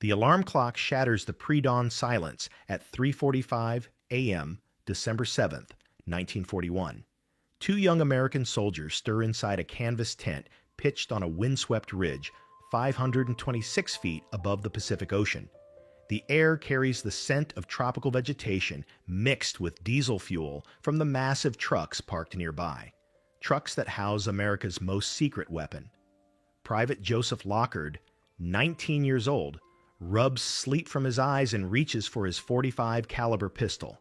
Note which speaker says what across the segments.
Speaker 1: The alarm clock shatters the pre-dawn silence at 3:45 a.m., December 7th, 1941. Two young American soldiers stir inside a canvas tent pitched on a windswept ridge 526 feet above the Pacific Ocean. The air carries the scent of tropical vegetation mixed with diesel fuel from the massive trucks parked nearby. Trucks that house America's most secret weapon. Private Joseph Lockard, 19 years old, rubs sleep from his eyes and reaches for his .45 caliber pistol.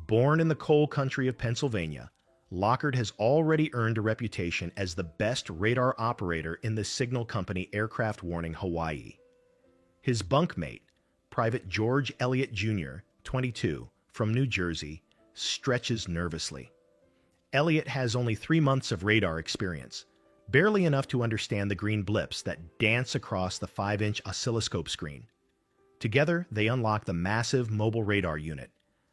Speaker 1: Born in the coal country of Pennsylvania, Lockard has already earned a reputation as the best radar operator in the signal company aircraft warning Hawaii. His bunkmate, Private George Elliott Jr., 22, from New Jersey, stretches nervously. Elliott has only 3 months of radar experience, barely enough to understand the green blips that dance across the 5-inch oscilloscope screen. Together, they unlock the massive mobile radar unit,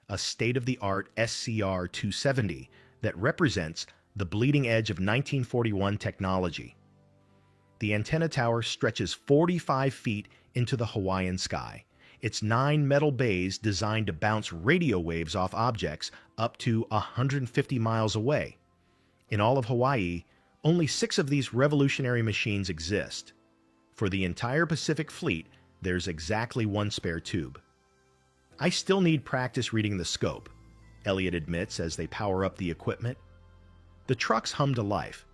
Speaker 1: a state-of-the-art SCR-270 that represents the bleeding edge of 1941 technology. The antenna tower stretches 45 feet into the Hawaiian sky, its 9 metal bays designed to bounce radio waves off objects up to 150 miles away. In all of Hawaii, only 6 of these revolutionary machines exist. For the entire Pacific Fleet, there's exactly 1 spare tube. "I still need practice reading the scope," Elliott admits as they power up the equipment. The trucks hum to life,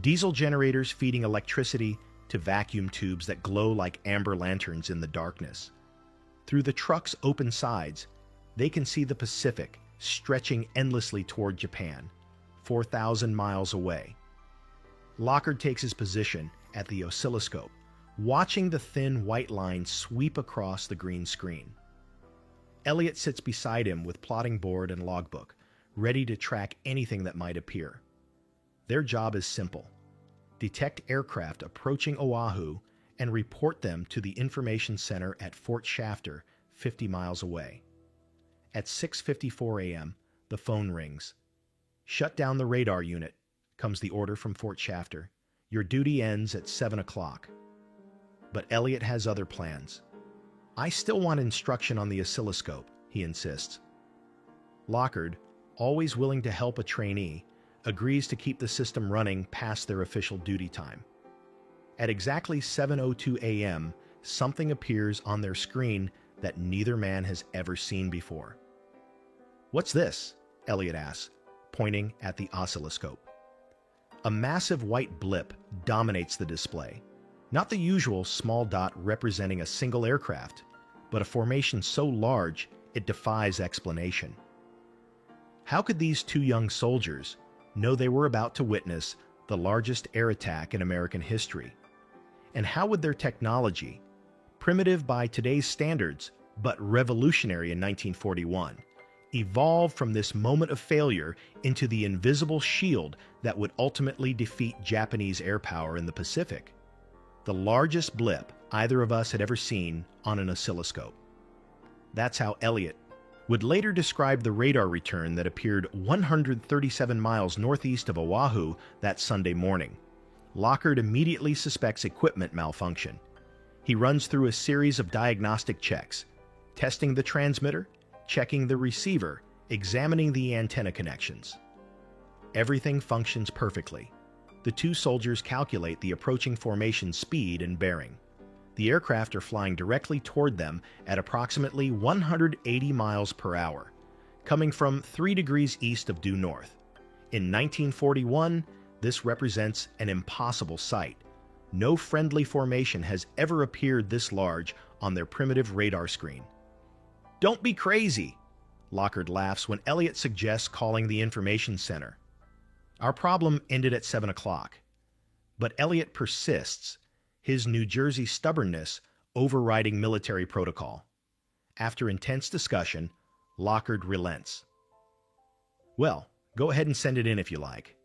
Speaker 1: diesel generators feeding electricity to vacuum tubes that glow like amber lanterns in the darkness. Through the truck's open sides, they can see the Pacific stretching endlessly toward Japan, 4,000 miles away. Lockard takes his position at the oscilloscope, watching the thin white line sweep across the green screen. Elliott sits beside him with plotting board and logbook, ready to track anything that might appear. Their job is simple: detect aircraft approaching Oahu and report them to the information center at Fort Shafter, 50 miles away. At 6:54 a.m., the phone rings. "Shut down the radar unit," comes the order from Fort Shafter. "Your duty ends at 7 o'clock. But Elliott has other plans. "I still want instruction on the oscilloscope," he insists. Lockard, always willing to help a trainee, agrees to keep the system running past their official duty time. At exactly 7:02 a.m., something appears on their screen that neither man has ever seen before. "What's this?" Elliott asks, pointing at the oscilloscope. A massive white blip dominates the display, not the usual small dot representing a single aircraft, but a formation so large it defies explanation. How could these 2 young soldiers know they were about to witness the largest air attack in American history? And how would their technology, primitive by today's standards but revolutionary in 1941, evolve from this moment of failure into the invisible shield that would ultimately defeat Japanese air power in the Pacific? The largest blip either of us had ever seen on an oscilloscope. That's how Elliott would later describe the radar return that appeared 137 miles northeast of Oahu that Sunday morning. Lockard immediately suspects equipment malfunction. He runs through a series of diagnostic checks, testing the transmitter, checking the receiver, examining the antenna connections. Everything functions perfectly. The 2 soldiers calculate the approaching formation's speed and bearing. The aircraft are flying directly toward them at approximately 180 miles per hour, coming from 3 degrees east of due north. In 1941, this represents an impossible sight. No friendly formation has ever appeared this large on their primitive radar screen. "Don't be crazy," Lockard laughs when Elliott suggests calling the information center. Our problem ended at 7 o'clock. But Elliott persists, his New Jersey stubbornness overriding military protocol. After intense discussion, Lockard relents. "Well, go ahead and send it in if you like."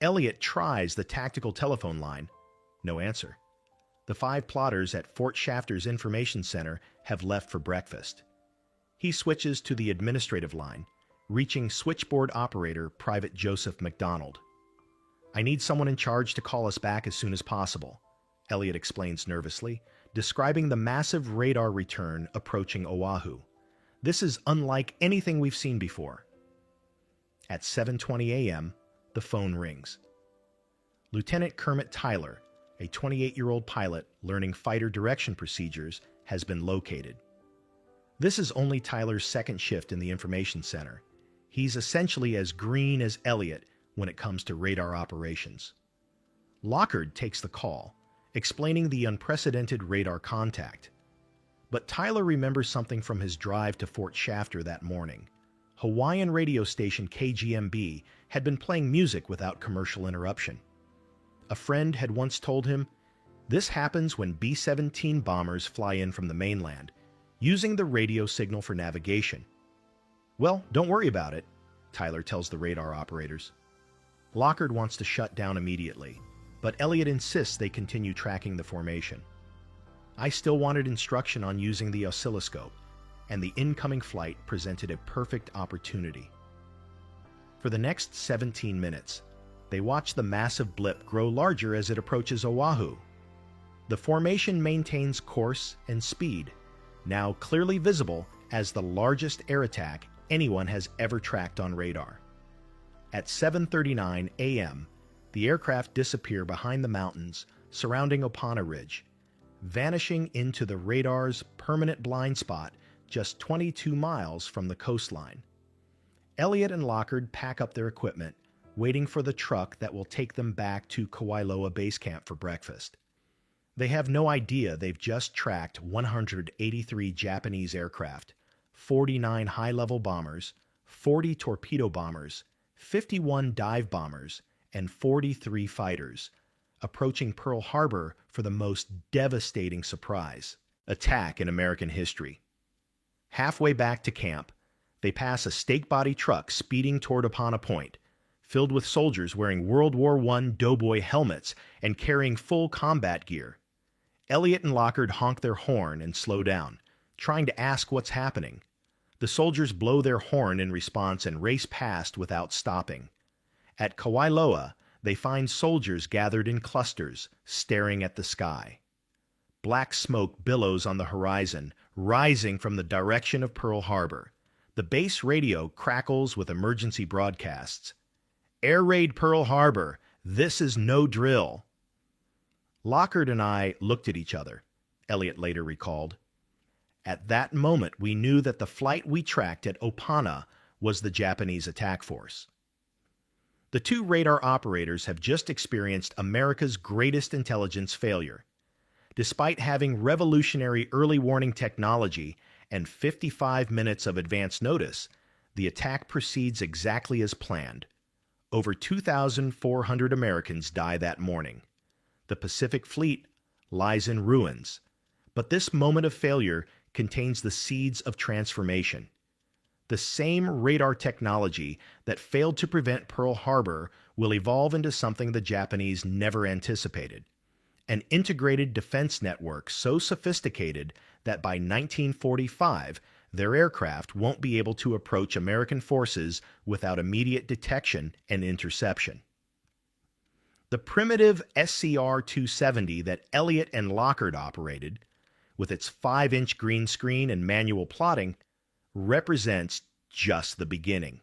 Speaker 1: Elliott tries the tactical telephone line. No answer. The 5 plotters at Fort Shafter's information center have left for breakfast. He switches to the administrative line, reaching switchboard operator Private Joseph McDonald. "I need someone in charge to call us back as soon as possible," Elliott explains nervously, describing the massive radar return approaching Oahu. This is unlike anything we've seen before. At 7:20 a.m., the phone rings. Lieutenant Kermit Tyler, a 28-year-old pilot learning fighter direction procedures, has been located. This is only Tyler's second shift in the information center. He's essentially as green as Elliot when it comes to radar operations. Lockard takes the call, explaining the unprecedented radar contact. But Tyler remembers something from his drive to Fort Shafter that morning. Hawaiian radio station KGMB had been playing music without commercial interruption. A friend had once told him, "This happens when B-17 bombers fly in from the mainland, using the radio signal for navigation." "Well, don't worry about it," Tyler tells the radar operators. Lockard wants to shut down immediately, but Elliot insists they continue tracking the formation. "I still wanted instruction on using the oscilloscope, and the incoming flight presented a perfect opportunity." For the next 17 minutes, they watch the massive blip grow larger as it approaches Oahu. The formation maintains course and speed, now clearly visible as the largest air attack anyone has ever tracked on radar. At 7:39 a.m., the aircraft disappear behind the mountains surrounding Opana Ridge, vanishing into the radar's permanent blind spot just 22 miles from the coastline. Elliot and Lockard pack up their equipment, waiting for the truck that will take them back to Kawailoa Base Camp for breakfast. They have no idea they've just tracked 183 Japanese aircraft, 49 high-level bombers, 40 torpedo bombers, 51 dive bombers, and 43 fighters, approaching Pearl Harbor for the most devastating surprise attack in American history. Halfway back to camp, they pass a stake-body truck speeding toward Opana Point, filled with soldiers wearing World War I doughboy helmets and carrying full combat gear. Elliot and Lockard honk their horn and slow down, trying to ask what's happening. The soldiers blow their horn in response and race past without stopping. At Kawailoa, they find soldiers gathered in clusters, staring at the sky. Black smoke billows on the horizon, rising from the direction of Pearl Harbor. The base radio crackles with emergency broadcasts. "Air raid Pearl Harbor. This is no drill." Lockard and I looked at each other, Elliot later recalled. At that moment, we knew that the flight we tracked at Opana was the Japanese attack force. The two radar operators have just experienced America's greatest intelligence failure. Despite having revolutionary early warning technology and 55 minutes of advance notice, the attack proceeds exactly as planned. Over 2,400 Americans die that morning. The Pacific Fleet lies in ruins. But this moment of failure contains the seeds of transformation. The same radar technology that failed to prevent Pearl Harbor will evolve into something the Japanese never anticipated: an integrated defense network so sophisticated that by 1945, their aircraft won't be able to approach American forces without immediate detection and interception. The primitive SCR-270 that Elliot and Lockard operated, with its 5-inch green screen and manual plotting, represents just the beginning.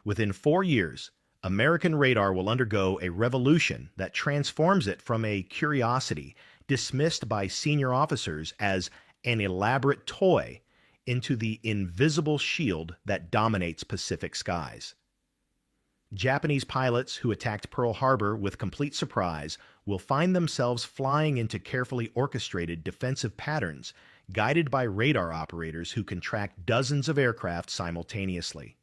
Speaker 1: Within 4 years, American radar will undergo a revolution that transforms it from a curiosity dismissed by senior officers as an elaborate toy into the invisible shield that dominates Pacific skies. Japanese pilots who attacked Pearl Harbor with complete surprise will find themselves flying into carefully orchestrated defensive patterns, guided by radar operators who can track dozens of aircraft simultaneously.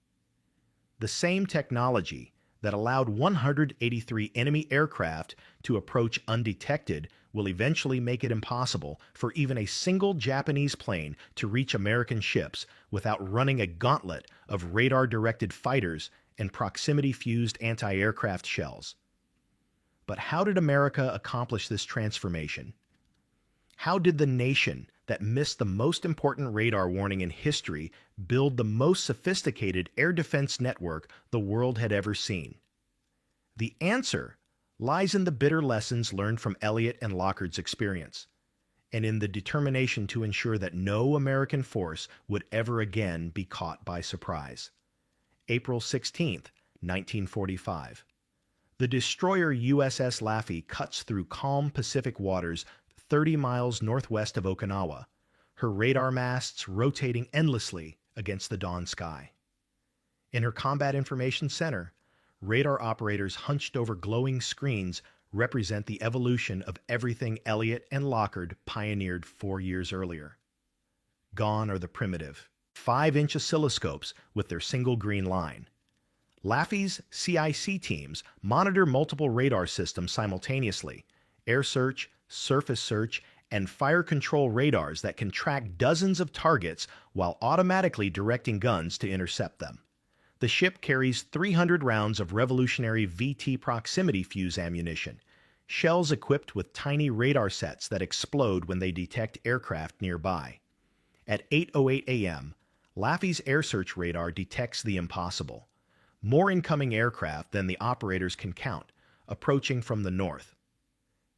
Speaker 1: The same technology that allowed 183 enemy aircraft to approach undetected will eventually make it impossible for even a single Japanese plane to reach American ships without running a gauntlet of radar-directed fighters and proximity-fused anti-aircraft shells. But how did America accomplish this transformation? How did the nation that missed the most important radar warning in history build the most sophisticated air defense network the world had ever seen? The answer lies in the bitter lessons learned from Elliot and Lockard's experience. and in the determination to ensure that no American force would ever again be caught by surprise. April 16, 1945. The destroyer USS Laffey cuts through calm Pacific waters 30 miles northwest of Okinawa, her radar masts rotating endlessly against the dawn sky. In her Combat Information Center, radar operators hunched over glowing screens represent the evolution of everything Elliott and Lockard pioneered 4 years earlier. Gone are the primitive 5-inch oscilloscopes with their single green line. Laffey's CIC teams monitor multiple radar systems simultaneously: air search, surface search, and fire control radars that can track dozens of targets while automatically directing guns to intercept them. The ship carries 300 rounds of revolutionary VT proximity fuse ammunition, shells equipped with tiny radar sets that explode when they detect aircraft nearby. At 8:08 a.m., Laffey's air search radar detects the impossible: more incoming aircraft than the operators can count, approaching from the north.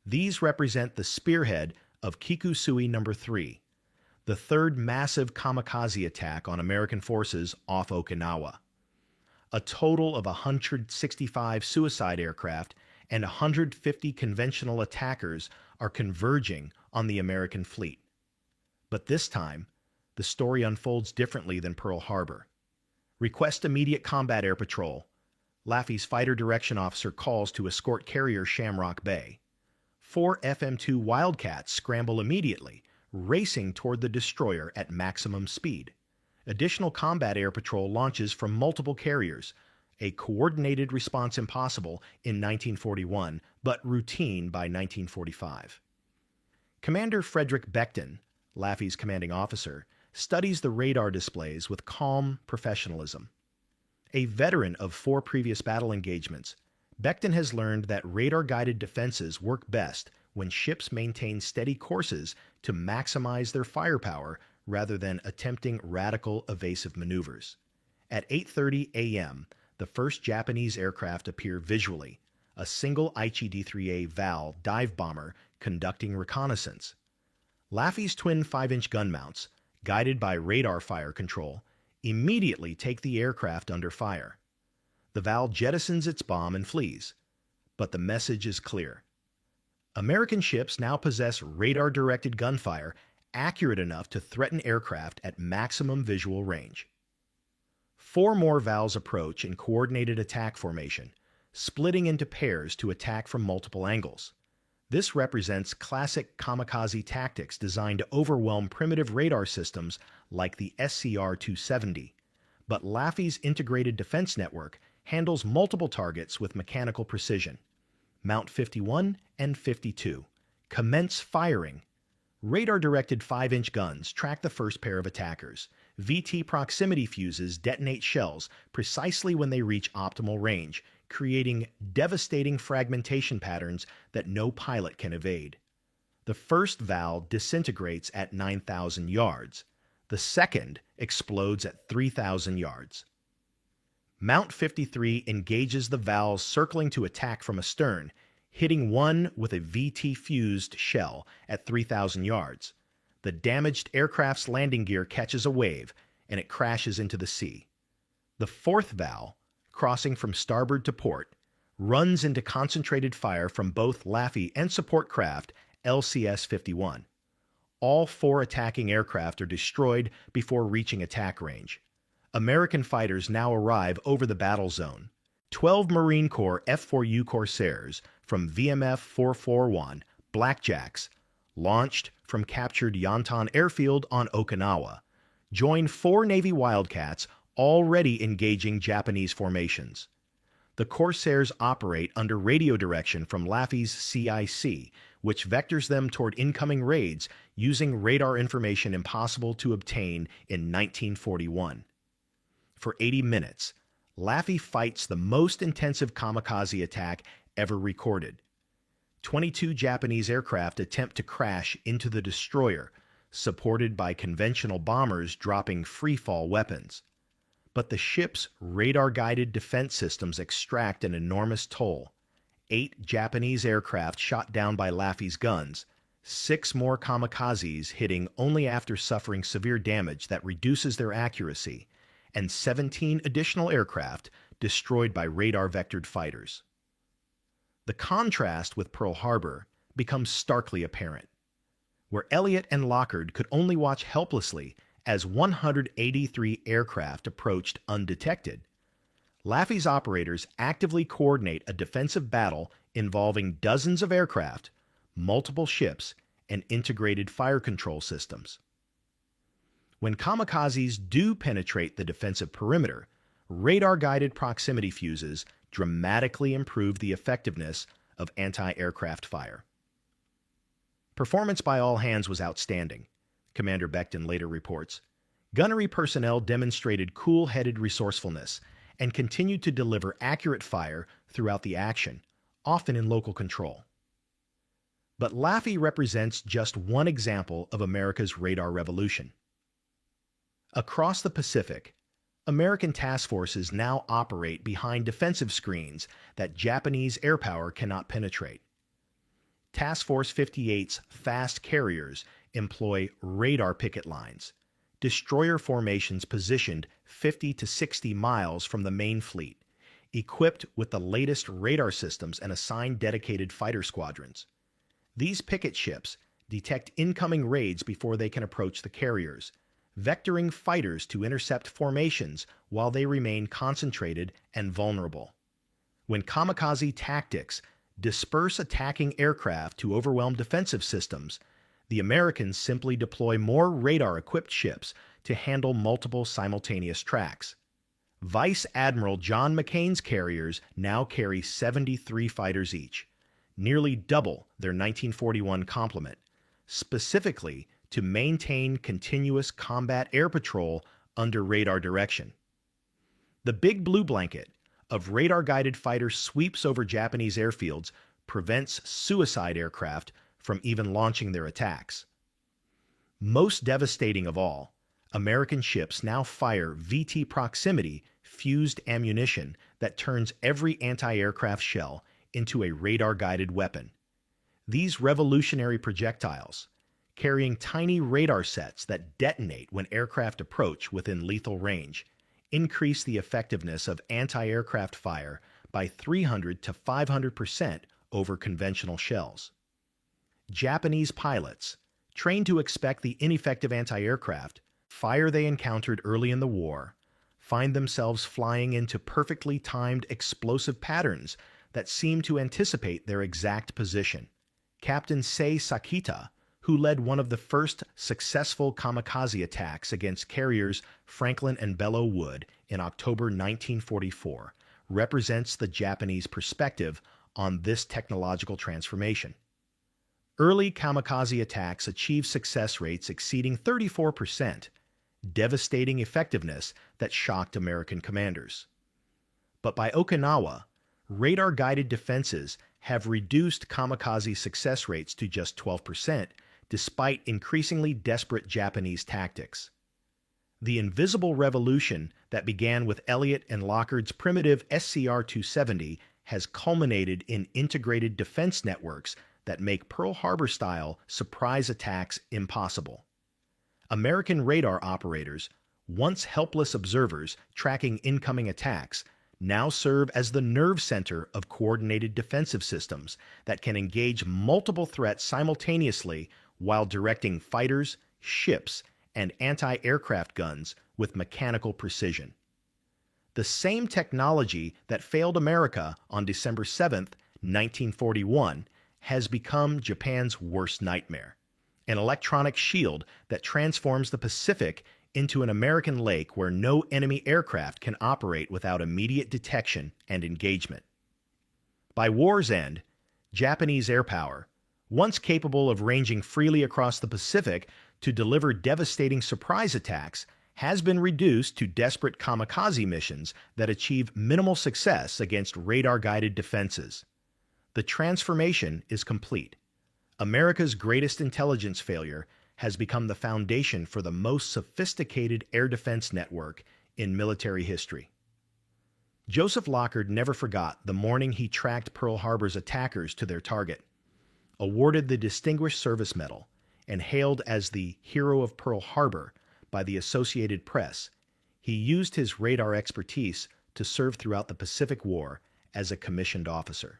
Speaker 1: These represent the spearhead of Kikusui No. 3, the third massive kamikaze attack on American forces off Okinawa. A total of 165 suicide aircraft and 150 conventional attackers are converging on the American fleet. But this time, the story unfolds differently than Pearl Harbor. Request immediate combat air patrol. Laffey's fighter direction officer calls to escort carrier Shamrock Bay. 4 FM-2 Wildcats scramble immediately, racing toward the destroyer at maximum speed. Additional combat air patrol launches from multiple carriers, a coordinated response impossible in 1941, but routine by 1945. Commander Frederick Becton, Laffey's commanding officer, studies the radar displays with calm professionalism. A veteran of 4 previous battle engagements, Becton has learned that radar-guided defenses work best when ships maintain steady courses to maximize their firepower rather than attempting radical evasive maneuvers. At 8:30 a.m., the first Japanese aircraft appear visually, a single Aichi D-3A Val dive bomber conducting reconnaissance. Laffey's twin 5-inch gun mounts, guided by radar fire control, immediately take the aircraft under fire. The Val jettisons its bomb and flees, but the message is clear. American ships now possess radar-directed gunfire accurate enough to threaten aircraft at maximum visual range. 4 more Vals approach in coordinated attack formation, splitting into pairs to attack from multiple angles. This represents classic kamikaze tactics designed to overwhelm primitive radar systems like the SCR-270, but Laffey's integrated defense network handles multiple targets with mechanical precision. Mount 51 and 52. Commence firing. Radar-directed 5-inch guns track the first pair of attackers. VT proximity fuses detonate shells precisely when they reach optimal range, creating devastating fragmentation patterns that no pilot can evade. The first Val disintegrates at 9,000 yards. The second explodes at 3,000 yards. Mount 53 engages the Vals circling to attack from astern, hitting one with a VT-fused shell at 3,000 yards. The damaged aircraft's landing gear catches a wave, and it crashes into the sea. The fourth Val, crossing from starboard to port, runs into concentrated fire from both Laffey and support craft LCS-51. All 4 attacking aircraft are destroyed before reaching attack range. American fighters now arrive over the battle zone. 12 Marine Corps F-4U Corsairs from VMF 441, Blackjacks, launched from captured Yantan Airfield on Okinawa, join 4 Navy Wildcats already engaging Japanese formations. The Corsairs operate under radio direction from Laffey's CIC, which vectors them toward incoming raids using radar information impossible to obtain in 1941. For 80 minutes, Laffey fights the most intensive kamikaze attack ever recorded. 22 Japanese aircraft attempt to crash into the destroyer, supported by conventional bombers dropping free-fall weapons. But the ship's radar-guided defense systems extract an enormous toll. 8 Japanese aircraft shot down by Laffey's guns, 6 more kamikazes hitting only after suffering severe damage that reduces their accuracy, and 17 additional aircraft destroyed by radar-vectored fighters. The contrast with Pearl Harbor becomes starkly apparent, where Elliott and Lockard could only watch helplessly as 183 aircraft approached undetected. Laffey's operators actively coordinate a defensive battle involving dozens of aircraft, multiple ships, and integrated fire control systems. When kamikazes do penetrate the defensive perimeter, radar-guided proximity fuses dramatically improve the effectiveness of anti-aircraft fire. Performance by all hands was outstanding, Commander Becton later reports. Gunnery personnel demonstrated cool-headed resourcefulness and continued to deliver accurate fire throughout the action, often in local control. But Laffey represents just one example of America's radar revolution. Across the Pacific, American task forces now operate behind defensive screens that Japanese air power cannot penetrate. Task Force 58's fast carriers employ radar picket lines, destroyer formations positioned 50 to 60 miles from the main fleet, equipped with the latest radar systems and assigned dedicated fighter squadrons. These picket ships detect incoming raids before they can approach the carriers, vectoring fighters to intercept formations while they remain concentrated and vulnerable. When kamikaze tactics disperse attacking aircraft to overwhelm defensive systems, the Americans simply deploy more radar-equipped ships to handle multiple simultaneous tracks. Vice Admiral John McCain's carriers now carry 73 fighters each, nearly double their 1941 complement, specifically to maintain continuous combat air patrol under radar direction. The Big Blue Blanket of radar-guided fighters sweeps over Japanese airfields, prevents suicide aircraft from even launching their attacks. Most devastating of all, American ships now fire VT proximity fused ammunition that turns every anti-aircraft shell into a radar-guided weapon. These revolutionary projectiles, carrying tiny radar sets that detonate when aircraft approach within lethal range, increase the effectiveness of anti-aircraft fire by 300 to 500% over conventional shells. Japanese pilots, trained to expect the ineffective anti-aircraft fire they encountered early in the war, find themselves flying into perfectly timed explosive patterns that seem to anticipate their exact position. Captain Sei Sakita, who led one of the first successful kamikaze attacks against carriers Franklin and Belleau Wood in October 1944, represents the Japanese perspective on this technological transformation. Early kamikaze attacks achieved success rates exceeding 34%, devastating effectiveness that shocked American commanders. But by Okinawa, radar-guided defenses have reduced kamikaze success rates to just 12%, despite increasingly desperate Japanese tactics. The invisible revolution that began with Elliott and Lockard's primitive SCR-270 has culminated in integrated defense networks that make Pearl Harbor-style surprise attacks impossible. American radar operators, once helpless observers tracking incoming attacks, now serve as the nerve center of coordinated defensive systems that can engage multiple threats simultaneously while directing fighters, ships, and anti-aircraft guns with mechanical precision. The same technology that failed America on December 7, 1941, has become Japan's worst nightmare, an electronic shield that transforms the Pacific into an American lake where no enemy aircraft can operate without immediate detection and engagement. By war's end, Japanese air power, once capable of ranging freely across the Pacific to deliver devastating surprise attacks, has been reduced to desperate kamikaze missions that achieve minimal success against radar-guided defenses. The transformation is complete. America's greatest intelligence failure has become the foundation for the most sophisticated air defense network in military history. Joseph Lockard never forgot the morning he tracked Pearl Harbor's attackers to their target. awarded the Distinguished Service Medal, and hailed as the Hero of Pearl Harbor by the Associated Press, he used his radar expertise to serve throughout the Pacific War as a commissioned officer.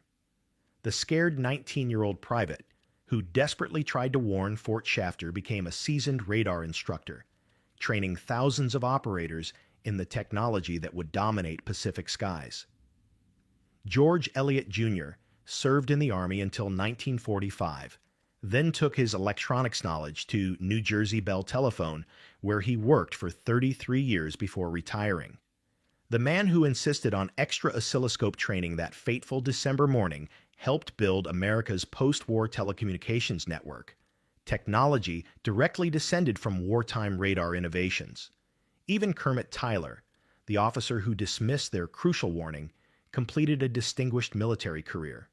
Speaker 1: The scared 19-year-old private, who desperately tried to warn Fort Shafter, became a seasoned radar instructor, training thousands of operators in the technology that would dominate Pacific skies. George Elliott Jr. served in the Army until 1945, then took his electronics knowledge to New Jersey Bell Telephone, where he worked for 33 years before retiring. The man who insisted on extra oscilloscope training that fateful December morning helped build America's post-war telecommunications network, technology directly descended from wartime radar innovations. Even Kermit Tyler, the officer who dismissed their crucial warning, completed a distinguished military career.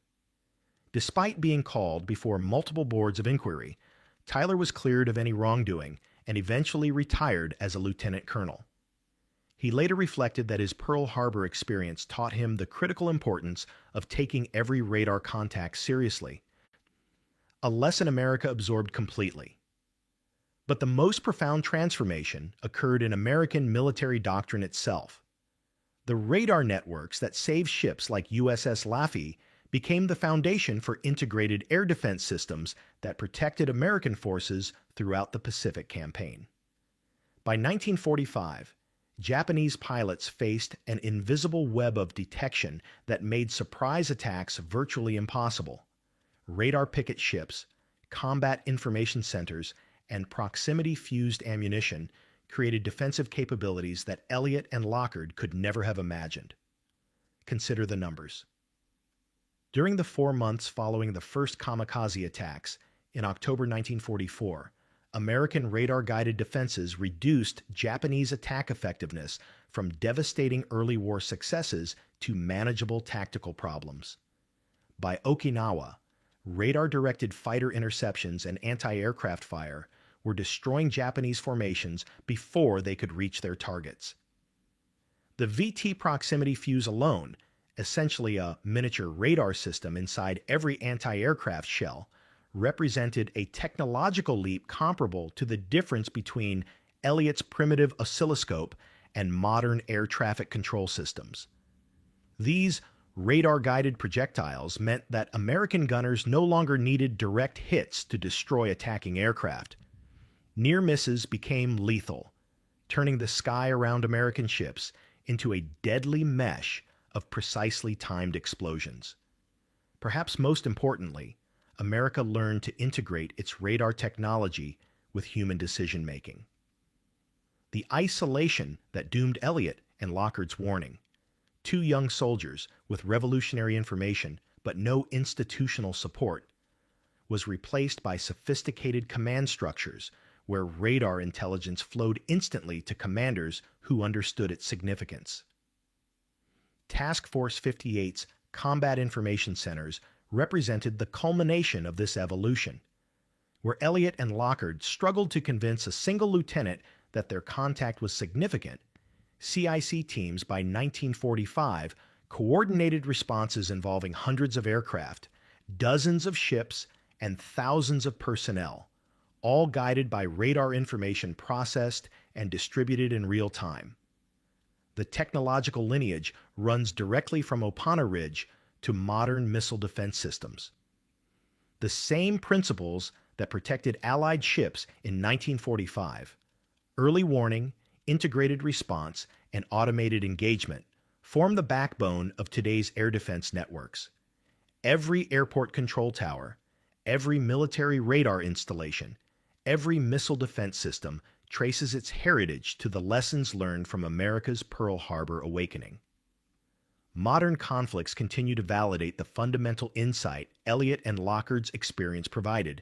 Speaker 1: Despite being called before multiple boards of inquiry, Tyler was cleared of any wrongdoing and eventually retired as a lieutenant colonel. He later reflected that his Pearl Harbor experience taught him the critical importance of taking every radar contact seriously, a lesson America absorbed completely. But the most profound transformation occurred in American military doctrine itself. The radar networks that saved ships like USS Laffey became the foundation for integrated air defense systems that protected American forces throughout the Pacific Campaign. By 1945, Japanese pilots faced an invisible web of detection that made surprise attacks virtually impossible. Radar picket ships, combat information centers, and proximity-fused ammunition created defensive capabilities that Elliott and Lockard could never have imagined. Consider the numbers. During the 4 months following the first kamikaze attacks in October 1944, American radar-guided defenses reduced Japanese attack effectiveness from devastating early war successes to manageable tactical problems. By Okinawa, radar-directed fighter interceptions and anti-aircraft fire were destroying Japanese formations before they could reach their targets. The VT proximity fuse alone, essentially a miniature radar system inside every anti-aircraft shell, represented a technological leap comparable to the difference between Elliott's primitive oscilloscope and modern air traffic control systems. These radar-guided projectiles meant that American gunners no longer needed direct hits to destroy attacking aircraft. Near misses became lethal, turning the sky around American ships into a deadly mesh of precisely timed explosions. Perhaps most importantly, America learned to integrate its radar technology with human decision-making. The isolation that doomed Elliott and Lockard's warning, two young soldiers with revolutionary information but no institutional support, was replaced by sophisticated command structures where radar intelligence flowed instantly to commanders who understood its significance. Task Force 58's combat information centers represented the culmination of this evolution. Where Elliott and Lockard struggled to convince a single lieutenant that their contact was significant, CIC teams by 1945 coordinated responses involving hundreds of aircraft, dozens of ships, and thousands of personnel, all guided by radar information processed and distributed in real time. The technological lineage runs directly from Opana Ridge to modern missile defense systems. The same principles that protected Allied ships in 1945, early warning, integrated response, and automated engagement, form the backbone of today's air defense networks. Every airport control tower, every military radar installation, every missile defense system traces its heritage to the lessons learned from America's Pearl Harbor awakening. Modern conflicts continue to validate the fundamental insight Elliott and Lockard's experience provided.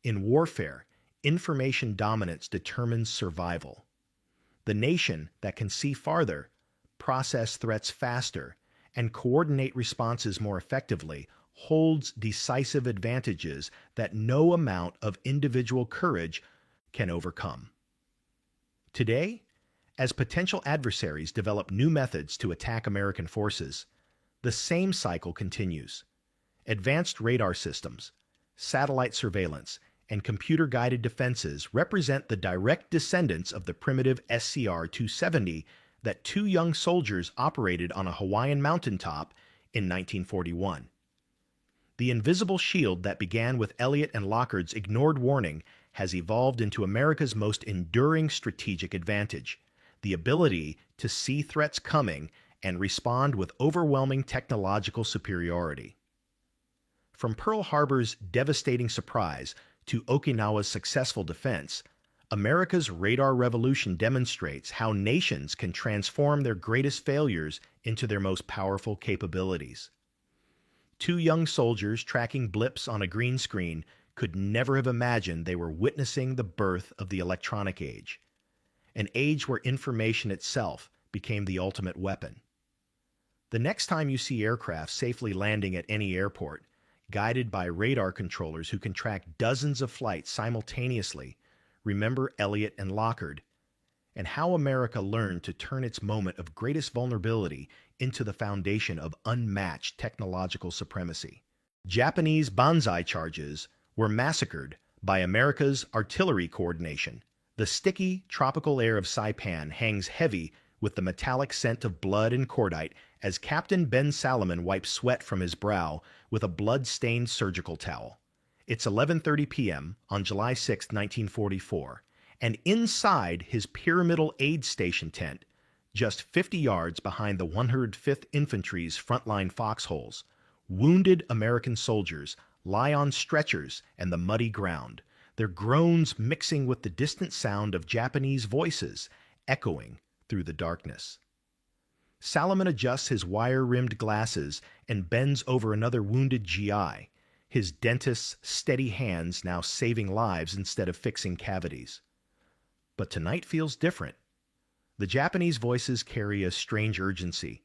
Speaker 1: In warfare, information dominance determines survival. The nation that can see farther, process threats faster, and coordinate responses more effectively holds decisive advantages that no amount of individual courage can overcome. Today, as potential adversaries develop new methods to attack American forces, the same cycle continues. Advanced radar systems, satellite surveillance, and computer-guided defenses represent the direct descendants of the primitive SCR-270 that two young soldiers operated on a Hawaiian mountaintop in 1941. The invisible shield that began with Elliott and Lockard's ignored warning has evolved into America's most enduring strategic advantage, the ability to see threats coming and respond with overwhelming technological superiority. From Pearl Harbor's devastating surprise to Okinawa's successful defense, America's radar revolution demonstrates how nations can transform their greatest failures into their most powerful capabilities. Two young soldiers tracking blips on a green screen could never have imagined they were witnessing the birth of the electronic age, an age where information itself became the ultimate weapon. The next time you see aircraft safely landing at any airport, guided by radar controllers who can track dozens of flights simultaneously, remember Elliott and Lockard, and how America learned to turn its moment of greatest vulnerability into the foundation of unmatched technological supremacy. Japanese banzai charges were massacred by America's artillery coordination. The sticky, tropical air of Saipan hangs heavy with the metallic scent of blood and cordite as Captain Ben Salomon wipes sweat from his brow with a blood-stained surgical towel. It's 11:30 p.m. on July 6, 1944, and inside his pyramidal aid station tent, just 50 yards behind the 105th Infantry's frontline foxholes, wounded American soldiers lie on stretchers and the muddy ground, their groans mixing with the distant sound of Japanese voices echoing through the darkness. Salomon adjusts his wire-rimmed glasses and bends over another wounded GI, his dentist's steady hands now saving lives instead of fixing cavities. But tonight feels different. The Japanese voices carry a strange urgency,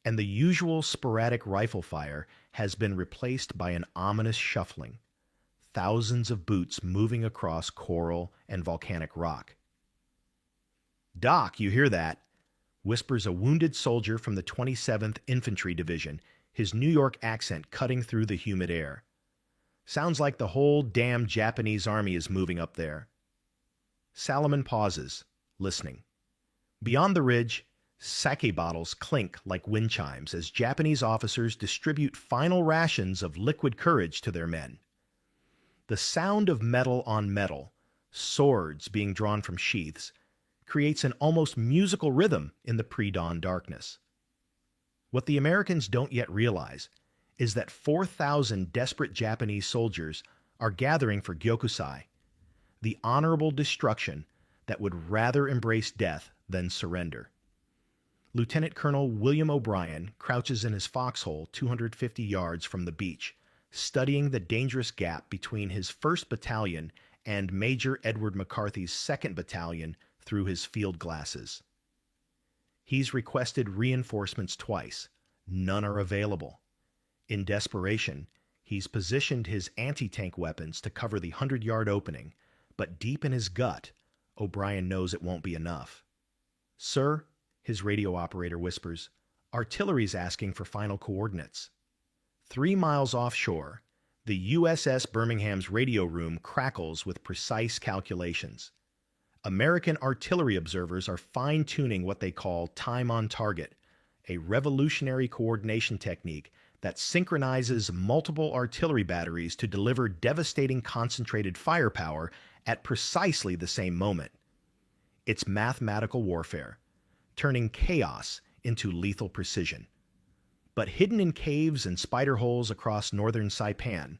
Speaker 1: and the usual sporadic rifle fire has been replaced by an ominous shuffling, thousands of boots moving across coral and volcanic rock. "Doc, you hear that?" whispers a wounded soldier from the 27th Infantry Division, his New York accent cutting through the humid air. "Sounds like the whole damn Japanese army is moving up there." Salomon pauses, listening. Beyond the ridge, sake bottles clink like wind chimes as Japanese officers distribute final rations of liquid courage to their men. The sound of metal on metal, swords being drawn from sheaths, creates an almost musical rhythm in the pre-dawn darkness. What the Americans don't yet realize is that 4,000 desperate Japanese soldiers are gathering for Gyokusai, the honorable destruction that would rather embrace death than surrender. Lieutenant Colonel William O'Brien crouches in his foxhole 250 yards from the beach, studying the dangerous gap between his 1st Battalion and Major Edward McCarthy's 2nd Battalion through his field glasses. He's requested reinforcements twice. None are available. In desperation, he's positioned his anti-tank weapons to cover the 100-yard opening, but deep in his gut, O'Brien knows it won't be enough. "Sir," his radio operator whispers, "artillery's asking for final coordinates." 3 miles offshore, the USS Birmingham's radio room crackles with precise calculations. American artillery observers are fine-tuning what they call time on target, a revolutionary coordination technique that synchronizes multiple artillery batteries to deliver devastating concentrated firepower at precisely the same moment. It's mathematical warfare, turning chaos into lethal precision. But hidden in caves and spider holes across northern Saipan,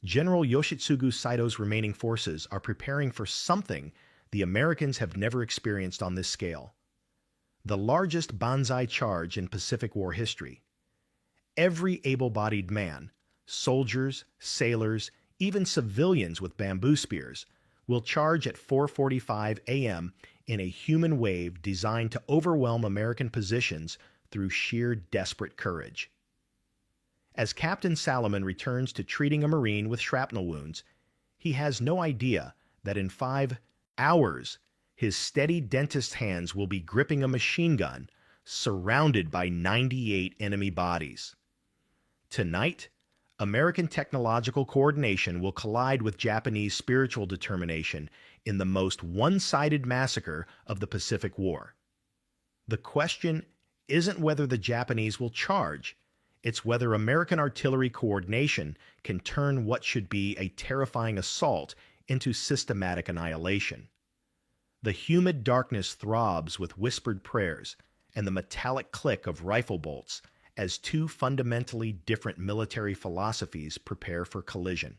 Speaker 1: General Yoshitsugu Saito's remaining forces are preparing for something the Americans have never experienced on this scale: the largest banzai charge in Pacific War history. Every able-bodied man, soldiers, sailors, even civilians with bamboo spears, will charge at 4:45 a.m. in a human wave designed to overwhelm American positions through sheer desperate courage. As Captain Salomon returns to treating a Marine with shrapnel wounds, he has no idea that in 5 hours, his steady dentist's hands will be gripping a machine gun, surrounded by 98 enemy bodies. Tonight, American technological coordination will collide with Japanese spiritual determination in the most one-sided massacre of the Pacific War. The question isn't whether the Japanese will charge, it's whether American artillery coordination can turn what should be a terrifying assault into systematic annihilation. The humid darkness throbs with whispered prayers and the metallic click of rifle bolts as two fundamentally different military philosophies prepare for collision.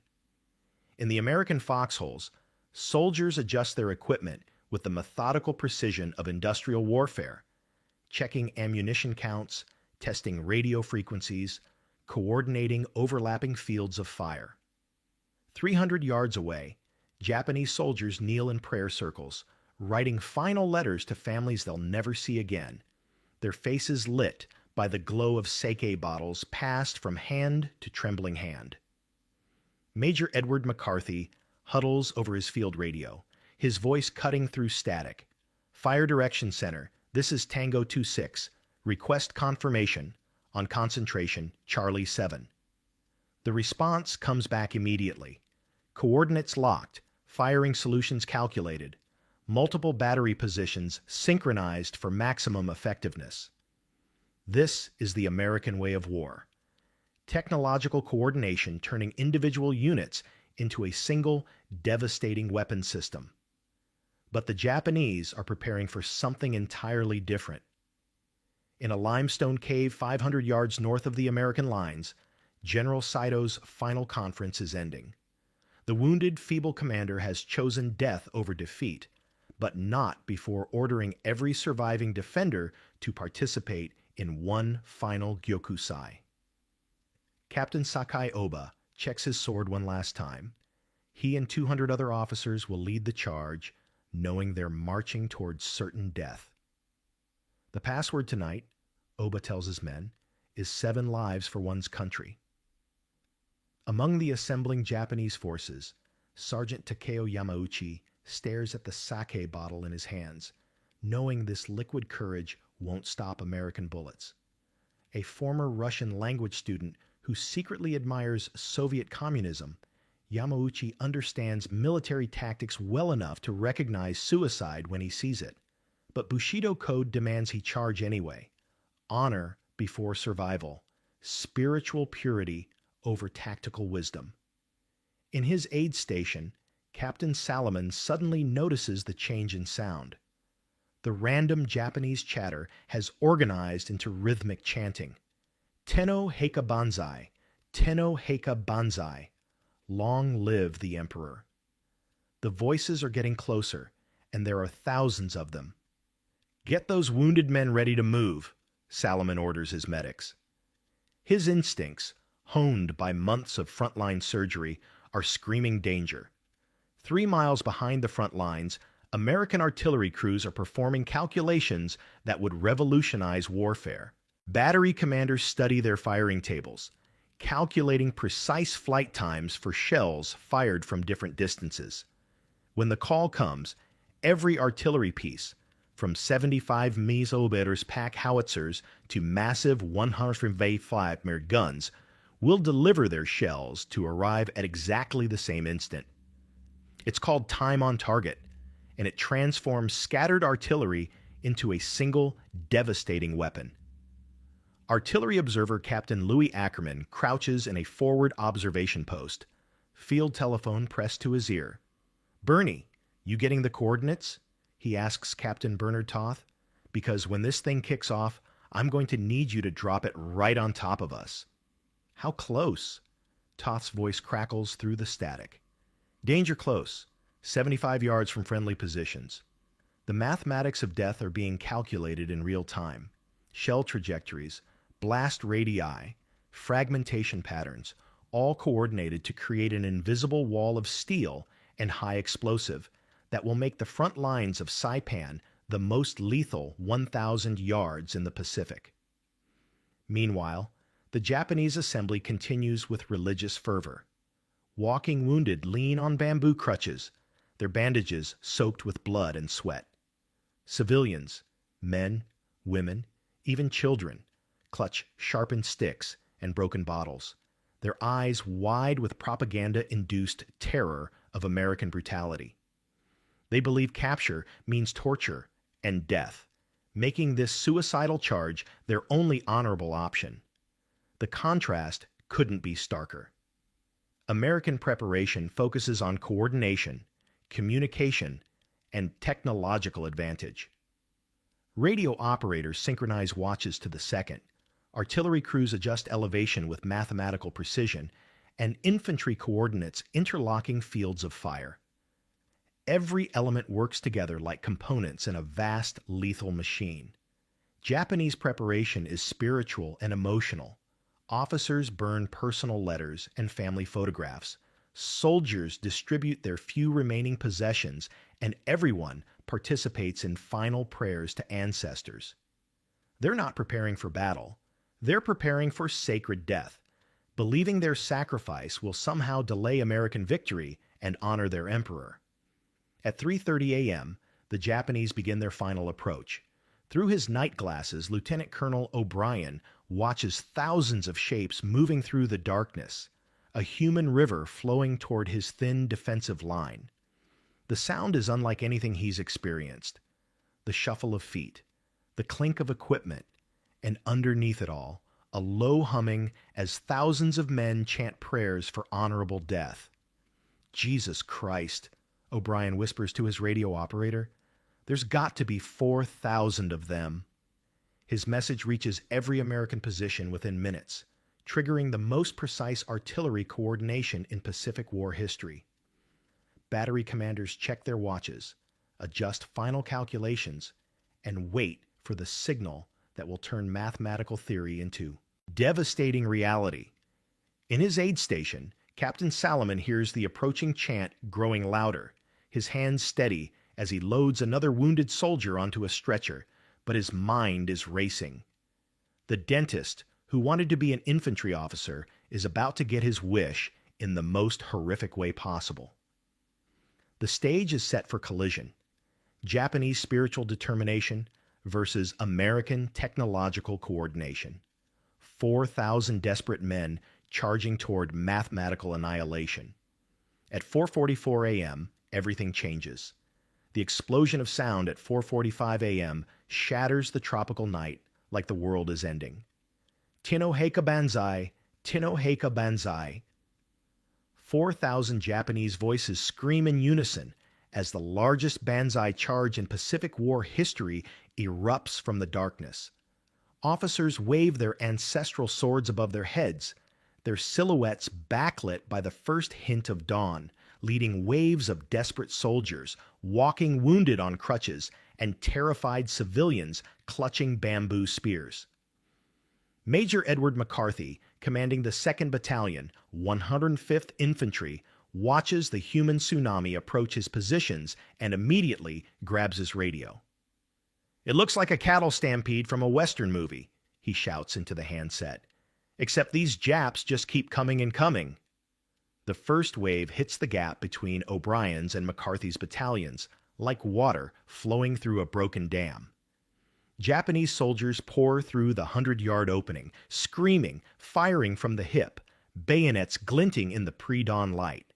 Speaker 1: In the American foxholes, soldiers adjust their equipment with the methodical precision of industrial warfare, checking ammunition counts, testing radio frequencies, coordinating overlapping fields of fire. 300 yards away, Japanese soldiers kneel in prayer circles, writing final letters to families they'll never see again, their faces lit by the glow of sake bottles passed from hand to trembling hand. Major Edward McCarthy huddles over his field radio, his voice cutting through static. Fire Direction Center, this is Tango 26. Request confirmation on concentration Charlie 7. The response comes back immediately. Coordinates locked, firing solutions calculated, multiple battery positions synchronized for maximum effectiveness. This is the American way of war. Technological coordination turning individual units into a single, devastating weapon system. But the Japanese are preparing for something entirely different. In a limestone cave 500 yards north of the American lines, General Saito's final conference is ending. The wounded, feeble commander has chosen death over defeat, but not before ordering every surviving defender to participate in one final Gyokusai. Captain Sakai Oba checks his sword one last time. He and 200 other officers will lead the charge, knowing they're marching towards certain death. The password tonight, Oba tells his men, is 7 lives for one's country. Among the assembling Japanese forces, Sergeant Takeo Yamauchi stares at the sake bottle in his hands, knowing this liquid courage won't stop American bullets. A former Russian language student who secretly admires Soviet communism, Yamauchi understands military tactics well enough to recognize suicide when he sees it. But Bushido code demands he charge anyway. Honor before survival. Spiritual purity over tactical wisdom. In his aid station, Captain Salomon suddenly notices the change in sound. The random Japanese chatter has organized into rhythmic chanting. Tenno Heika Banzai, Tenno Heika Banzai. Long live the Emperor. The voices are getting closer, and there are thousands of them. Get those wounded men ready to move, Salomon orders his medics. His instincts, honed by months of frontline surgery, are screaming danger. 3 miles behind the front lines, American artillery crews are performing calculations that would revolutionize warfare. Battery commanders study their firing tables, calculating precise flight times for shells fired from different distances. When the call comes, every artillery piece, from 75 Misober's pack howitzers to massive 125mm guns, will deliver their shells to arrive at exactly the same instant. It's called time on target, and it transforms scattered artillery into a single, devastating weapon. Artillery observer Captain Louis Ackerman crouches in a forward observation post, field telephone pressed to his ear. "Bernie, you getting the coordinates?" he asks Captain Bernard Toth. "Because when this thing kicks off, I'm going to need you to drop it right on top of us." "How close?" Toth's voice crackles through the static. "Danger close, 75 yards from friendly positions." The mathematics of death are being calculated in real time. Shell trajectories, blast radii, fragmentation patterns, all coordinated to create an invisible wall of steel and high explosive that will make the front lines of Saipan the most lethal 1,000 yards in the Pacific. Meanwhile, the Japanese assembly continues with religious fervor. Walking wounded lean on bamboo crutches, their bandages soaked with blood and sweat. Civilians, men, women, even children, clutch sharpened sticks and broken bottles, their eyes wide with propaganda-induced terror of American brutality. They believe capture means torture and death, making this suicidal charge their only honorable option. The contrast couldn't be starker. American preparation focuses on coordination, communication, and technological advantage. Radio operators synchronize watches to the second, artillery crews adjust elevation with mathematical precision, and infantry coordinates interlocking fields of fire. Every element works together like components in a vast, lethal machine. Japanese preparation is spiritual and emotional. Officers burn personal letters and family photographs. Soldiers distribute their few remaining possessions, and everyone participates in final prayers to ancestors. They're not preparing for battle. They're preparing for sacred death, believing their sacrifice will somehow delay American victory and honor their emperor. At 3:30 a.m., the Japanese begin their final approach. Through his night glasses, Lieutenant Colonel O'Brien watches thousands of shapes moving through the darkness, a human river flowing toward his thin defensive line. The sound is unlike anything he's experienced. The shuffle of feet, the clink of equipment, and underneath it all, a low humming as thousands of men chant prayers for honorable death. Jesus Christ, O'Brien whispers to his radio operator. There's got to be 4,000 of them. His message reaches every American position within minutes, triggering the most precise artillery coordination in Pacific War history. Battery commanders check their watches, adjust final calculations, and wait for the signal that will turn mathematical theory into devastating reality. In his aid station, Captain Salomon hears the approaching chant growing louder, his hands steady as he loads another wounded soldier onto a stretcher, but his mind is racing. The dentist, who wanted to be an infantry officer, is about to get his wish in the most horrific way possible. The stage is set for collision. Japanese spiritual determination versus American technological coordination. 4,000 desperate men charging toward mathematical annihilation. At 4:44 a.m., everything changes. The explosion of sound at 4:45 a.m. shatters the tropical night like the world is ending. Tino Heika Banzai, Tino Heika Banzai. 4,000 Japanese voices scream in unison as the largest Banzai charge in Pacific War history erupts from the darkness. Officers wave their ancestral swords above their heads, their silhouettes backlit by the first hint of dawn, leading waves of desperate soldiers, walking wounded on crutches, and terrified civilians clutching bamboo spears. Major Edward McCarthy, commanding the 2nd Battalion, 105th Infantry, watches the human tsunami approach his positions and immediately grabs his radio. "It looks like a cattle stampede from a Western movie," he shouts into the handset. "Except these Japs just keep coming and coming." The first wave hits the gap between O'Brien's and McCarthy's battalions, like water flowing through a broken dam. Japanese soldiers pour through the 100-yard opening, screaming, firing from the hip, bayonets glinting in the pre-dawn light.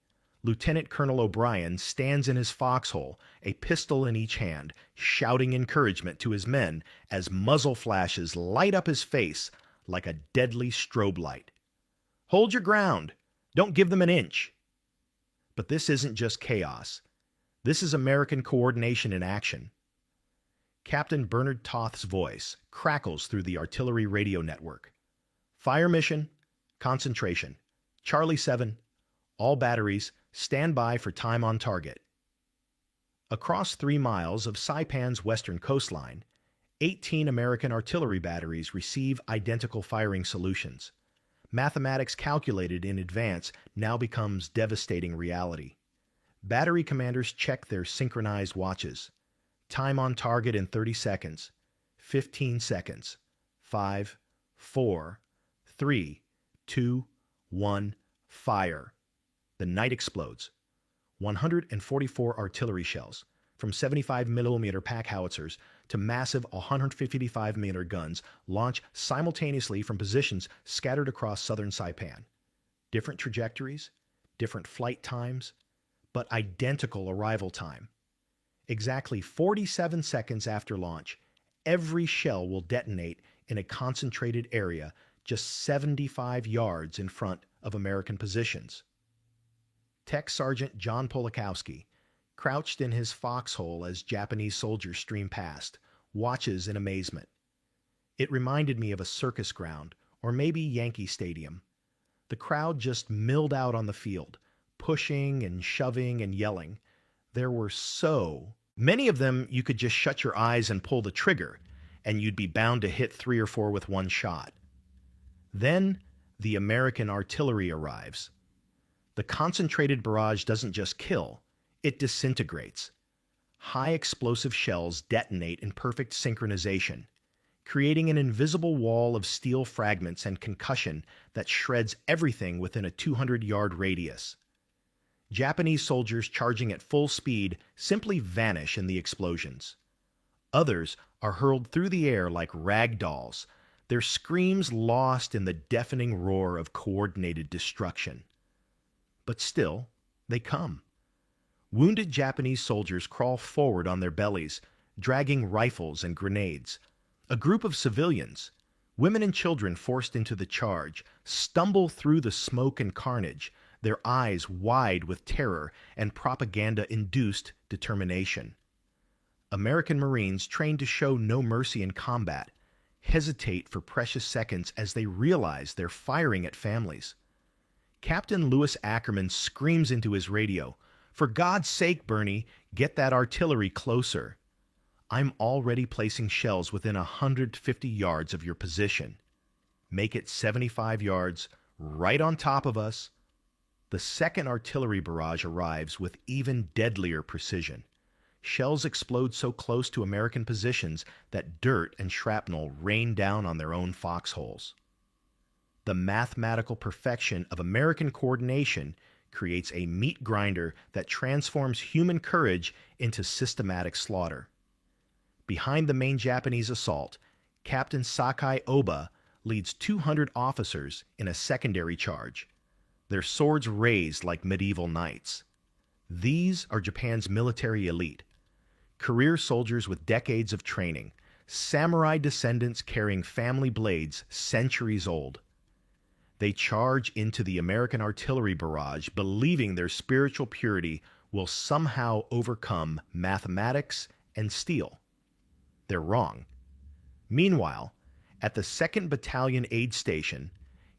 Speaker 1: Lieutenant Colonel O'Brien stands in his foxhole, a pistol in each hand, shouting encouragement to his men as muzzle flashes light up his face like a deadly strobe light. "Hold your ground! Don't give them an inch!" But this isn't just chaos. This is American coordination in action. Captain Bernard Toth's voice crackles through the artillery radio network. "Fire mission, concentration. Charlie 7, all batteries, stand by for time on target." Across 3 miles of Saipan's western coastline, 18 American artillery batteries receive identical firing solutions. Mathematics calculated in advance now becomes devastating reality. Battery commanders check their synchronized watches. Time on target in 30 seconds. 15 seconds. 5, 4, 3, 2, 1, fire. The night explodes. 144 artillery shells, from 75mm pack howitzers to massive 155mm guns, launch simultaneously from positions scattered across southern Saipan. Different trajectories, different flight times, but identical arrival time. Exactly 47 seconds after launch, every shell will detonate in a concentrated area just 75 yards in front of American positions. Tech Sergeant John Polakowski, crouched in his foxhole as Japanese soldiers stream past, watches in amazement. It reminded me of a circus ground, or maybe Yankee Stadium. The crowd just milled out on the field, pushing and shoving and yelling. There were so many of them you could just shut your eyes and pull the trigger, and you'd be bound to hit 3 or 4 with one shot. Then the American artillery arrives. The concentrated barrage doesn't just kill, it disintegrates. High explosive shells detonate in perfect synchronization, creating an invisible wall of steel fragments and concussion that shreds everything within a 200-yard radius. Japanese soldiers charging at full speed simply vanish in the explosions. Others are hurled through the air like rag dolls, their screams lost in the deafening roar of coordinated destruction. But still, they come. Wounded Japanese soldiers crawl forward on their bellies, dragging rifles and grenades. A group of civilians, women and children forced into the charge, stumble through the smoke and carnage, their eyes wide with terror and propaganda-induced determination. American Marines, trained to show no mercy in combat, hesitate for precious seconds as they realize they're firing at families. Captain Louis Ackerman screams into his radio, "For God's sake, Bernie, get that artillery closer. I'm already placing shells within 150 yards of your position. Make it 75 yards, right on top of us." The second artillery barrage arrives with even deadlier precision. Shells explode so close to American positions that dirt and shrapnel rain down on their own foxholes. The mathematical perfection of American coordination creates a meat grinder that transforms human courage into systematic slaughter. Behind the main Japanese assault, Captain Sakai Oba leads 200 officers in a secondary charge, their swords raised like medieval knights. These are Japan's military elite, career soldiers with decades of training, samurai descendants carrying family blades centuries old. They charge into the American artillery barrage, believing their spiritual purity will somehow overcome mathematics and steel. They're wrong. Meanwhile, at the 2nd Battalion Aid Station,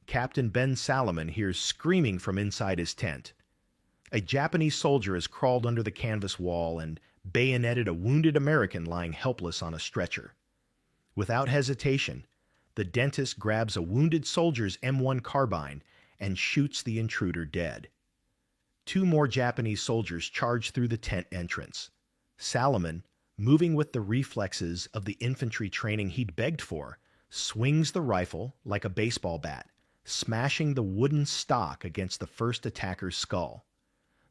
Speaker 1: Captain Ben Salomon hears screaming from inside his tent. A Japanese soldier has crawled under the canvas wall and bayoneted a wounded American lying helpless on a stretcher. Without hesitation, the dentist grabs a wounded soldier's M1 carbine and shoots the intruder dead. 2 more Japanese soldiers charge through the tent entrance. Salomon, moving with the reflexes of the infantry training he'd begged for, swings the rifle like a baseball bat, smashing the wooden stock against the first attacker's skull.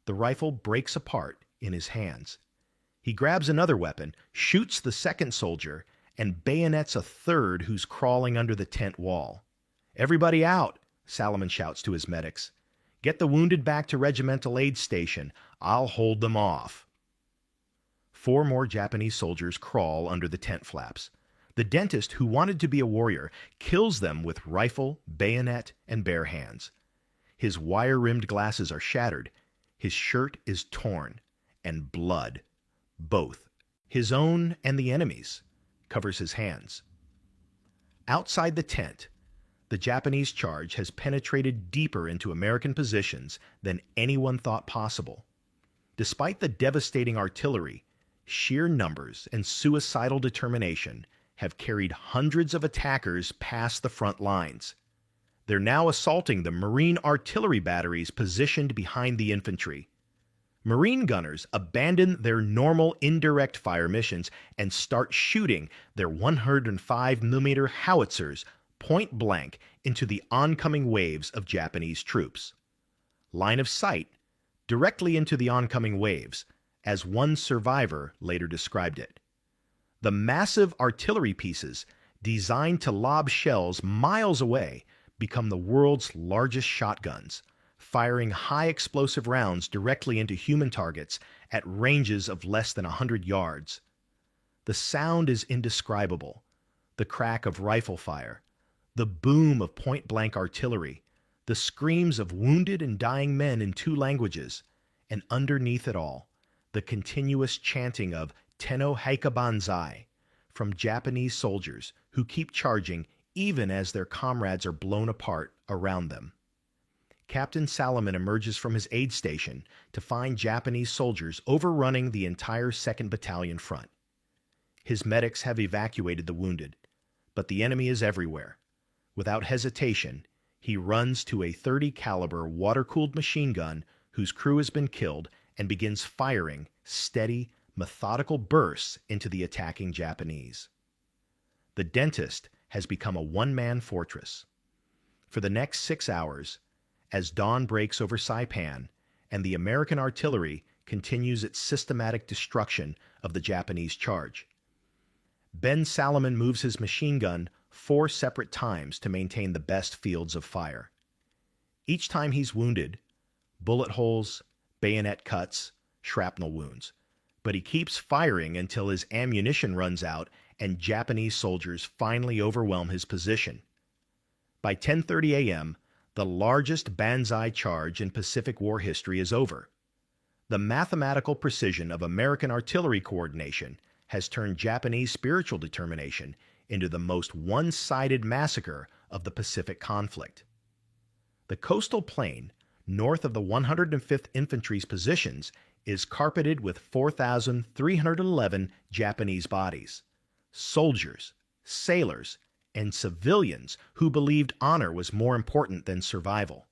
Speaker 1: The rifle breaks apart in his hands. He grabs another weapon, shoots the second soldier, and bayonets a third who's crawling under the tent wall. "Everybody out," Salomon shouts to his medics. "Get the wounded back to Regimental Aid Station. I'll hold them off." 4 more Japanese soldiers crawl under the tent flaps. The dentist, who wanted to be a warrior, kills them with rifle, bayonet, and bare hands. His wire-rimmed glasses are shattered. His shirt is torn, and blood, both his own and the enemy's, covers his hands. Outside the tent, the Japanese charge has penetrated deeper into American positions than anyone thought possible. Despite the devastating artillery, sheer numbers and suicidal determination have carried hundreds of attackers past the front lines. They're now assaulting the Marine artillery batteries positioned behind the infantry. Marine gunners abandon their normal indirect fire missions and start shooting their 105mm howitzers point blank into the oncoming waves of Japanese troops. Line of sight, directly into the oncoming waves, as one survivor later described it. The massive artillery pieces, designed to lob shells miles away, become the world's largest shotguns, firing high explosive rounds directly into human targets at ranges of less than 100 yards. The sound is indescribable. The crack of rifle fire, the boom of point-blank artillery, the screams of wounded and dying men in two languages, and underneath it all, the continuous chanting of Tenno Heika Banzai from Japanese soldiers who keep charging even as their comrades are blown apart around them. Captain Salomon emerges from his aid station to find Japanese soldiers overrunning the entire 2nd Battalion front. His medics have evacuated the wounded, but the enemy is everywhere. Without hesitation, he runs to a .30 caliber water-cooled machine gun whose crew has been killed and begins firing steady, methodical bursts into the attacking Japanese. The dentist has become a one-man fortress. For the next 6 hours, as dawn breaks over Saipan and the American artillery continues its systematic destruction of the Japanese charge, Ben Salomon moves his machine gun 4 separate times to maintain the best fields of fire. Each time he's wounded, bullet holes, bayonet cuts, shrapnel wounds, but he keeps firing until his ammunition runs out and Japanese soldiers finally overwhelm his position. By 10:30 a.m., the largest Banzai charge in Pacific War history is over. The mathematical precision of American artillery coordination has turned Japanese spiritual determination into the most one-sided massacre of the Pacific conflict. The coastal plain, north of the 105th Infantry's positions, is carpeted with 4,311 Japanese bodies, soldiers, sailors, and civilians who believed honor was more important than survival.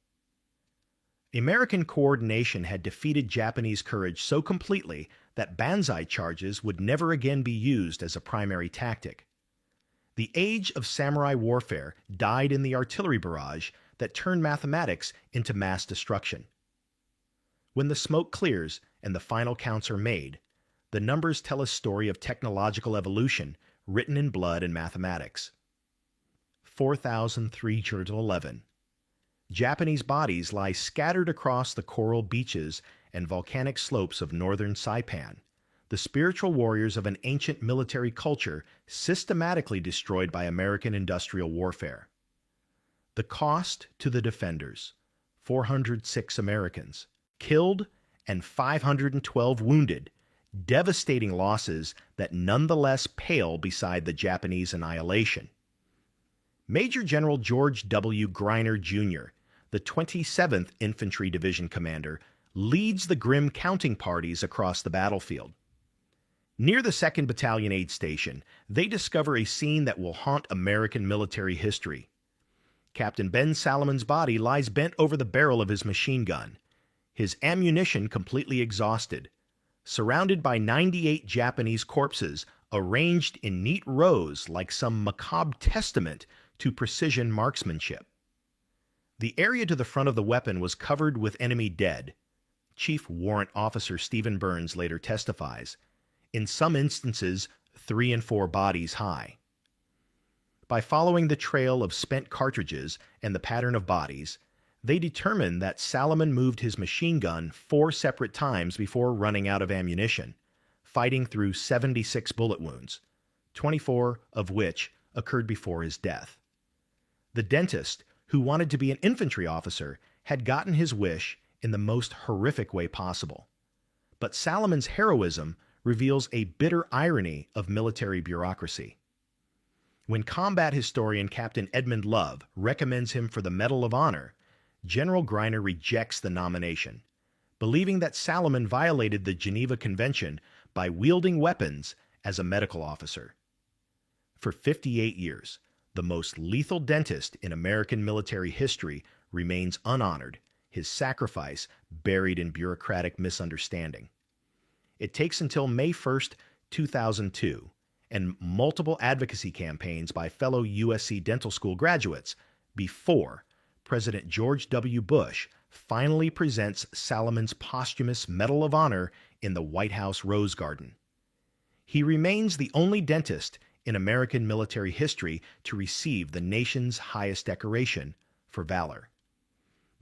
Speaker 1: American coordination had defeated Japanese courage so completely that Banzai charges would never again be used as a primary tactic. The age of samurai warfare died in the artillery barrage that turned mathematics into mass destruction. When the smoke clears and the final counts are made, the numbers tell a story of technological evolution written in blood and mathematics. 4,311. Japanese bodies lie scattered across the coral beaches and volcanic slopes of northern Saipan, the spiritual warriors of an ancient military culture systematically destroyed by American industrial warfare. The cost to the defenders: 406 Americans, killed and 512 wounded, devastating losses that nonetheless pale beside the Japanese annihilation. Major General George W. Greiner, Jr., the 27th Infantry Division commander, leads the grim counting parties across the battlefield. Near the 2nd Battalion aid station, they discover a scene that will haunt American military history. Captain Ben Salomon's body lies bent over the barrel of his machine gun, his ammunition completely exhausted, surrounded by 98 Japanese corpses arranged in neat rows like some macabre testament to precision marksmanship. The area to the front of the weapon was covered with enemy dead. Chief Warrant Officer Stephen Burns later testifies, in some instances 3 and 4 bodies high. By following the trail of spent cartridges and the pattern of bodies, they determined that Salomon moved his machine gun 4 separate times before running out of ammunition, fighting through 76 bullet wounds, 24 of which occurred before his death. The dentist, who wanted to be an infantry officer, had gotten his wish in the most horrific way possible. But Salomon's heroism reveals a bitter irony of military bureaucracy. When combat historian Captain Edmund Love recommends him for the Medal of Honor, General Greiner rejects the nomination, believing that Salomon violated the Geneva Convention by wielding weapons as a medical officer. For 58 years, the most lethal dentist in American military history remains unhonored, his sacrifice buried in bureaucratic misunderstanding. It takes until May 1, 2002, and multiple advocacy campaigns by fellow USC Dental School graduates before President George W. Bush finally presents Salomon's posthumous Medal of Honor in the White House Rose Garden. He remains the only dentist in American military history to receive the nation's highest decoration for valor.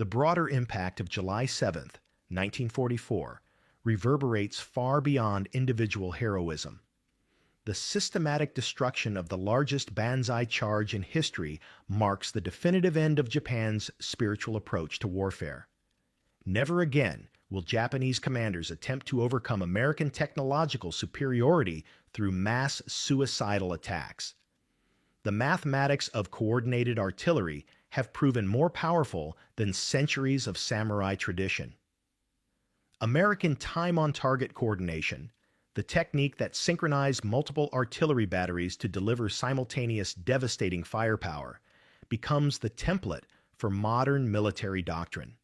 Speaker 1: The broader impact of July 7, 1944, reverberates far beyond individual heroism. The systematic destruction of the largest Banzai charge in history marks the definitive end of Japan's spiritual approach to warfare. Never again will Japanese commanders attempt to overcome American technological superiority through mass suicidal attacks. The mathematics of coordinated artillery have proven more powerful than centuries of samurai tradition. American time-on-target coordination, the technique that synchronized multiple artillery batteries to deliver simultaneous devastating firepower, becomes the template for modern military doctrine.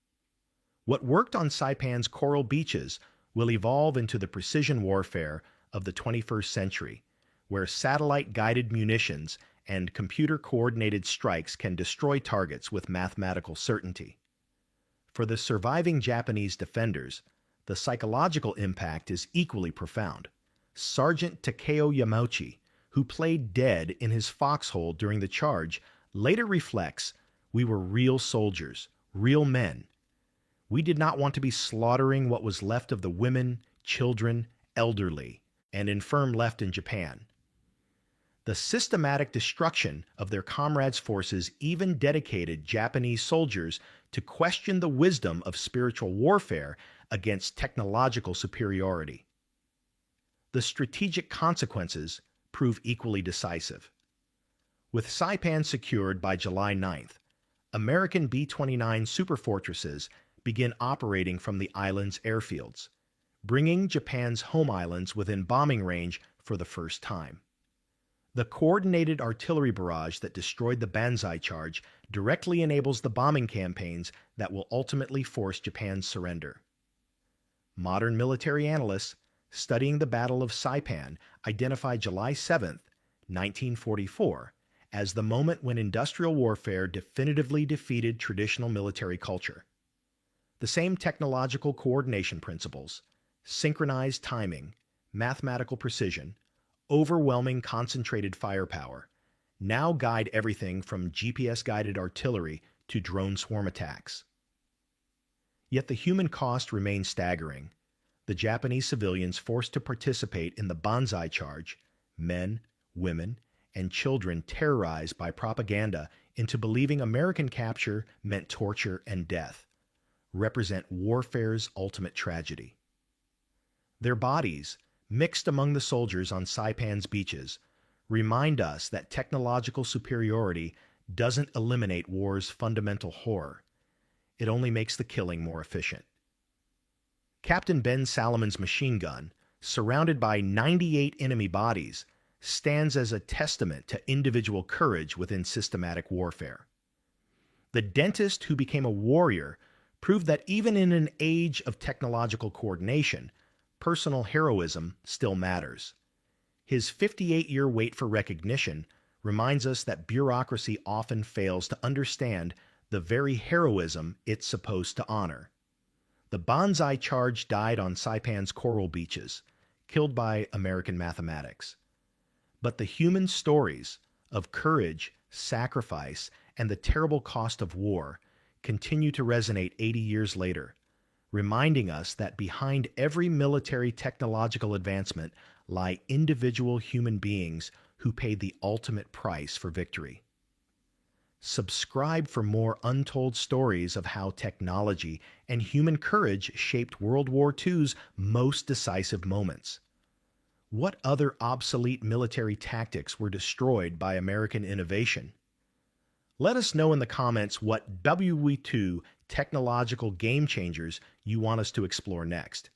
Speaker 1: What worked on Saipan's coral beaches will evolve into the precision warfare of the 21st century, where satellite-guided munitions and computer-coordinated strikes can destroy targets with mathematical certainty. For the surviving Japanese defenders, the psychological impact is equally profound. Sergeant Takeo Yamauchi, who played dead in his foxhole during the charge, later reflects, "We were real soldiers, real men. We did not want to be slaughtering what was left of the women, children, elderly, and infirm left in Japan." The systematic destruction of their comrades' forces even dedicated Japanese soldiers to question the wisdom of spiritual warfare against technological superiority. The strategic consequences prove equally decisive. With Saipan secured by July 9th, American B-29 superfortresses begin operating from the island's airfields, bringing Japan's home islands within bombing range for the first time. The coordinated artillery barrage that destroyed the Banzai charge directly enables the bombing campaigns that will ultimately force Japan's surrender. Modern military analysts studying the Battle of Saipan identify July 7, 1944, as the moment when industrial warfare definitively defeated traditional military culture. The same technological coordination principles, synchronized timing, mathematical precision, overwhelming concentrated firepower, now guide everything from GPS-guided artillery to drone swarm attacks. Yet the human cost remains staggering. The Japanese civilians forced to participate in the Banzai charge, men, women, and children terrorized by propaganda into believing American capture meant torture and death, represent warfare's ultimate tragedy. Their bodies, mixed among the soldiers on Saipan's beaches, remind us that technological superiority doesn't eliminate war's fundamental horror. It only makes the killing more efficient. Captain Ben Salomon's machine gun, surrounded by 98 enemy bodies, stands as a testament to individual courage within systematic warfare. The dentist who became a warrior proved that even in an age of technological coordination, personal heroism still matters. His 58-year wait for recognition reminds us that bureaucracy often fails to understand the very heroism it's supposed to honor. The Banzai charge died on Saipan's coral beaches, killed by American mathematics. But the human stories of courage, sacrifice, and the terrible cost of war continue to resonate 80 years later, reminding us that behind every military technological advancement lie individual human beings who paid the ultimate price for victory. Subscribe for more untold stories of how technology and human courage shaped World War II's most decisive moments. What other obsolete military tactics were destroyed by American innovation? Let us know in the comments what WW2 technological game changers you want us to explore next.